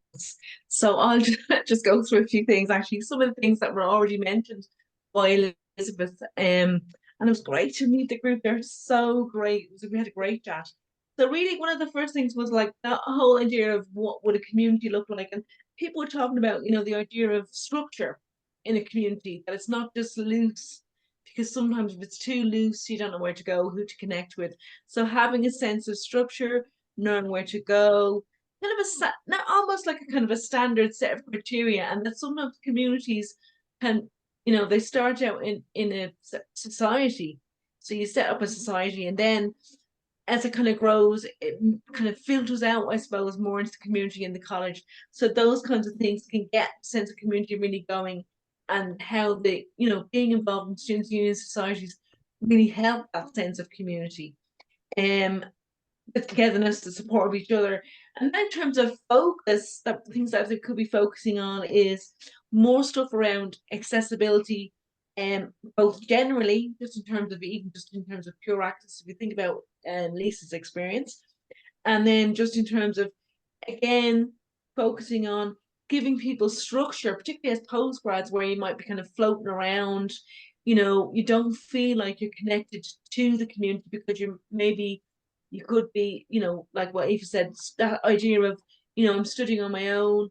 So I'll just go through a few things. Actually, some of the things that were already mentioned by Elizabeth. And it was great to meet the group. They're so great. We had a great chat. So really, one of the first things was like that whole idea of what would a community look like, and people were talking about, you know, the idea of structure in a community, that it's not just loose, because sometimes if it's too loose, you don't know where to go, who to connect with. So having a sense of structure, knowing where to go, kind of not almost like a kind of a standard set of criteria, and that sometimes communities can, you know, they start out in a society. So you set up a society, and then as it kind of grows, it kind of filters out, I suppose, more into the community and the college. So those kinds of things can get a sense of community really going, and how the, you know, being involved in students' union societies really help that sense of community. The togetherness, the support of each other. And then in terms of focus, that things that they could be focusing on is more stuff around accessibility, both generally, just in terms of, even just in terms of pure access, if you think about Lisa's experience, and then just in terms of, again, focusing on giving people structure, particularly as postgrads, where you might be kind of floating around, you know, you don't feel like you're connected to the community because you're maybe, you could be, you know, like what Aoife said, that idea of, you know, I'm studying on my own,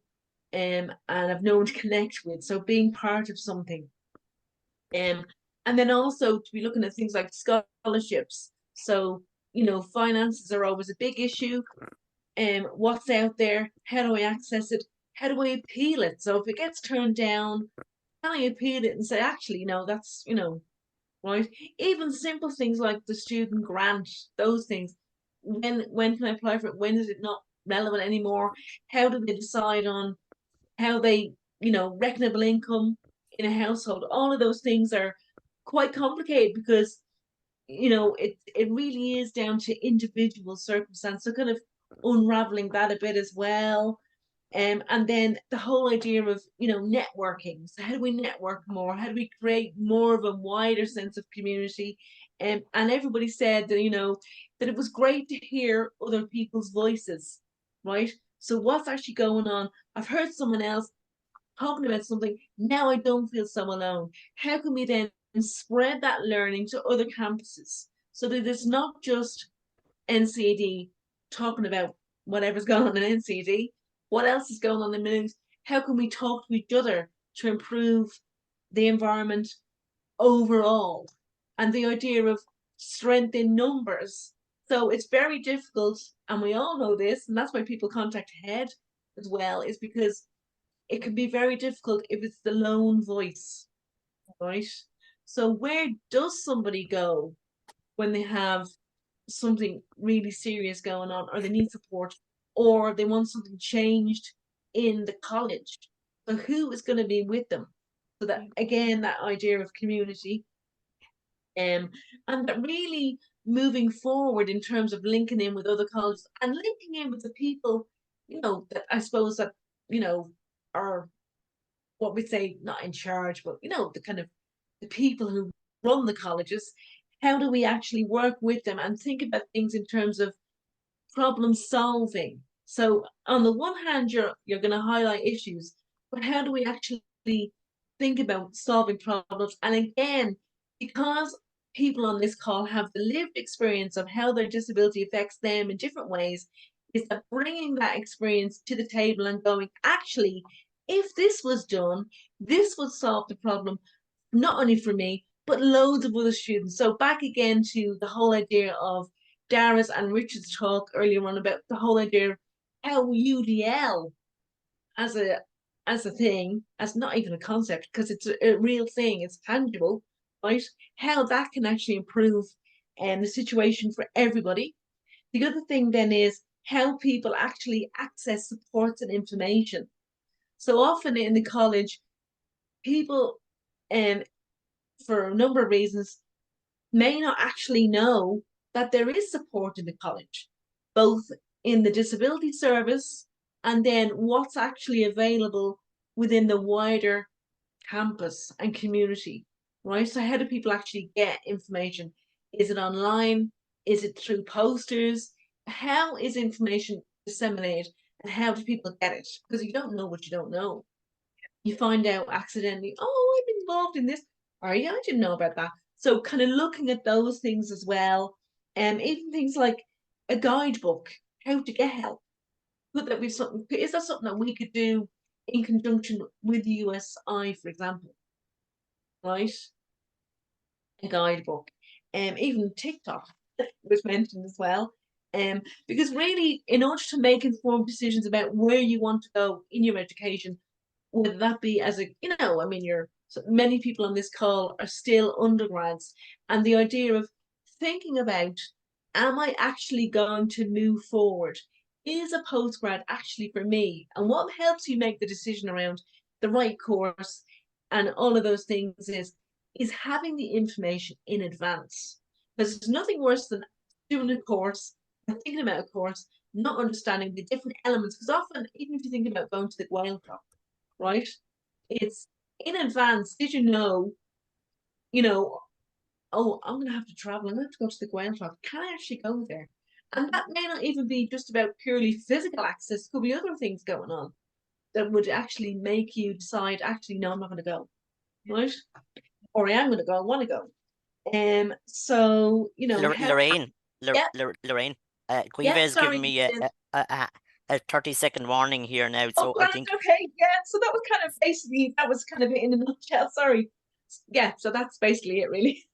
and I've no one to connect with. So being part of something. And then also to be looking at things like scholarships. So, you know, finances are always a big issue. What's out there? How do I access it? How do I appeal it? So if it gets turned down, can I appeal it and say, actually, you know, that's, you know, right? Even simple things like the student grant, those things. When can I apply for it? When is it not relevant anymore? How do they decide on how they, you know, reckonable income in a household? All of those things are quite complicated because, you know, it really is down to individual circumstance. So kind of unraveling that a bit as well. And then the whole idea of, you know, networking. So how do we network more? How do we create more of a wider sense of community? And everybody said that, you know, that it was great to hear other people's voices, right? So what's actually going on? I've heard someone else talking about something. Now I don't feel so alone. How can we then spread that learning to other campuses so that it's not just NCAD talking about whatever's going on in NCAD? What else is going on in the news? How can we talk to each other to improve the environment overall? And the idea of strength in numbers. So it's very difficult, and we all know this, and that's why people contact HEAD as well, is because it can be very difficult if it's the lone voice, right? So where does somebody go when they have something really serious going on, or they need support, or they want something changed in the college? So who is going to be with them? So that, again, that idea of community, and that really moving forward in terms of linking in with other colleges and linking in with the people, you know, that I suppose that, you know, are what we say, not in charge, but, you know, the kind of the people who run the colleges. How do we actually work with them and think about things in terms of problem solving? So on the one hand, you're going to highlight issues, but how do we actually think about solving problems? And again, because people on this call have the lived experience of how their disability affects them in different ways, is that bringing that experience to the table and going, actually, if this was done, this would solve the problem, not only for me, but loads of other students. So back again to the whole idea of Dara's and Richard's talk earlier on about the whole idea of how UDL as a thing, as not even a concept, because it's a real thing, it's tangible, right? How that can actually improve the situation for everybody. The other thing then is how people actually access supports and information. So often in the college, people, for a number of reasons, may not actually know that there is support in the college, both in the disability service and then what's actually available within the wider campus and community, right? So how do people actually get information? Is it online? Is it through posters? How is information disseminated and how do people get it? Because you don't know what you don't know. You find out accidentally, oh, I've been involved in this. Or yeah, I didn't know about that. So kind of looking at those things as well. And even things like a guidebook, how to get help. Could that be something? Is that something that we could do in conjunction with USI, for example? Right? A guidebook. Even TikTok was mentioned as well. Because really, in order to make informed decisions about where you want to go in your education, whether that be as a, I mean, many people on this call are still undergrads, and the idea of thinking about, am I actually going to move forward? Is a postgrad actually for me? And what helps you make the decision around the right course and all of those things is having the information in advance. Because there's nothing worse than doing a course and thinking about a course, not understanding the different elements. Because often, even if you think about going to the Gaeltacht, right? It's in advance. Did you know, oh, I'm going to have to travel. I'm going to have to go to the Gaeltacht. Can I actually go there? And that may not even be just about purely physical access. Could be other things going on that would actually make you decide, actually, no, I'm not going to go, right? Or I am going to go. I want to go. So Lorraine, yeah. Lorraine, Quiva Yeah, has given sorry, me Jen. a 30-second warning here now, so I Grant, think okay, yeah. So that was kind of basically it in a nutshell. Sorry. Yeah, so that's basically it, really.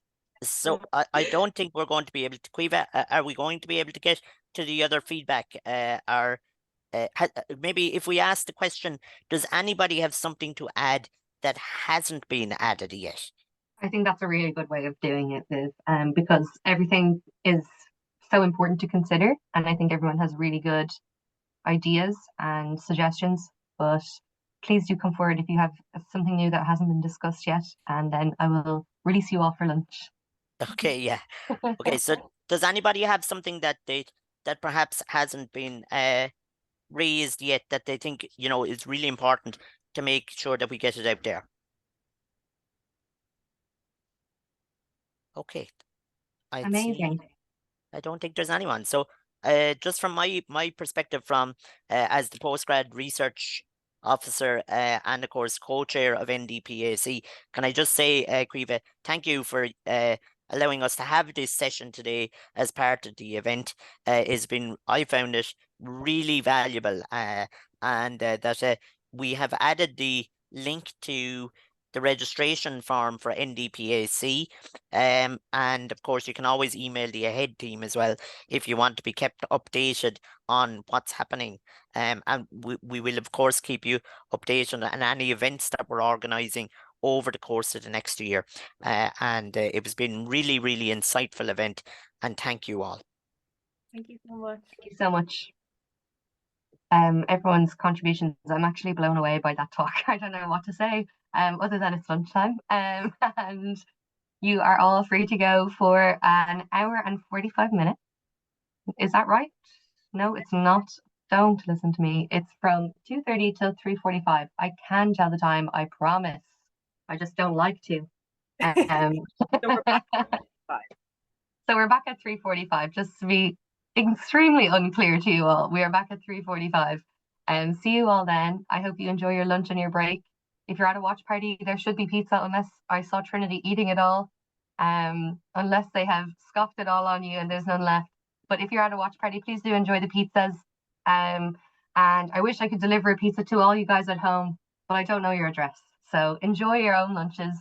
so. I don't think we're going to be able to. Quiva, are we going to be able to get to the other feedback? Maybe if we ask the question, does anybody have something to add that hasn't been added yet? I think that's a really good way of doing it, Viv, because everything is so important to consider, and I think everyone has really good ideas and suggestions, but please do come forward if you have something new that hasn't been discussed yet, and then I will release you all for lunch. Okay, yeah. Okay, so does anybody have something that perhaps hasn't been raised yet that they think, is really important to make sure that we get it out there? Okay. Amazing. I don't think there's anyone. So just from my perspective, from as the postgrad research officer and of course co-chair of NDPAC, can I just say, Quiva, thank you for allowing us to have this session today as part of the event. I found it really valuable, and that we have added the link to the registration form for NDPAC, and of course you can always email the AHEAD team as well if you want to be kept updated on what's happening, and we will of course keep you updated on any events that we're organising over the course of the next year, and it has been really insightful event, and thank you all. Thank you so much. Thank you so much. Everyone's contributions. I'm actually blown away by that talk. I don't know what to say, other than it's lunchtime. And you are all free to go for an hour and 45 minutes. Is that right? No, it's not. Don't listen to me. It's from 2:30 till 3:45. I can tell the time, I promise. I just don't like to. So we're back at 3:45, just to be extremely unclear to you all. We are back at 3:45. See you all then. I hope you enjoy your lunch and your break. If you're at a watch party, there should be pizza, unless I saw Trinity eating it all. Unless they have scoffed it all on you and there's none left. But if you're at a watch party, please do enjoy the pizzas. And I wish I could deliver a pizza to all you guys at home, but I don't know your address. So enjoy your own lunches.